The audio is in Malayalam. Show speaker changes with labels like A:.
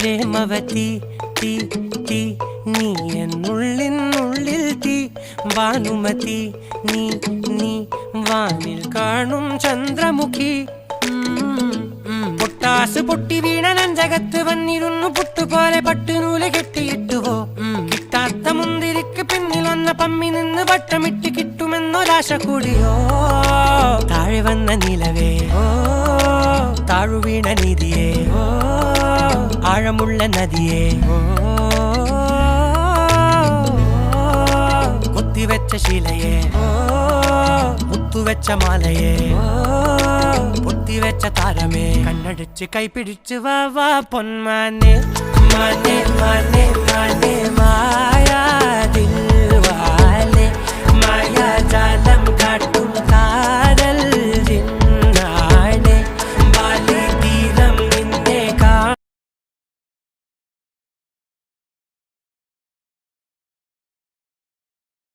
A: പ്രേമവതി തീ തീ നീ എന്നുള്ളിനുള്ളിൽ തീ ഭാനുമതി നീ നീ വാനിൽ കാണും ചന്ദ്രമുഖി പൊട്ടാസ് പൊട്ടി വീണ നെഞ്ചകത്ത് വന്നിരുന്നു പുട്ടുപോലെ പട്ടുനൂല് കെട്ടിയിട്ടുവോ കിട്ടാത്ത മുന്തിരിക്ക് പിന്നിൽ വന്ന പമ്മി നിന്ന് വട്ടമിട്ട് കിട്ടുമെന്നൊരാശ കൂടിയോ താഴെ വന്ന നിലവേ താഴു വീണ നിധിയേ ആഴമുള്ള നദിയേ കൊത്തിവെച്ച ശിലയേ മുത്തുവെച്ച മാലയേ പൊത്തിവെച്ച താരമേ കണ്ണടിച്ച് കൈപിടിച്ച് വാ വാ പൊന്മാനെ മാനെ മാനെ മാനെ മായാ ദിൽവാലെ മായാജാലം കാട്ടി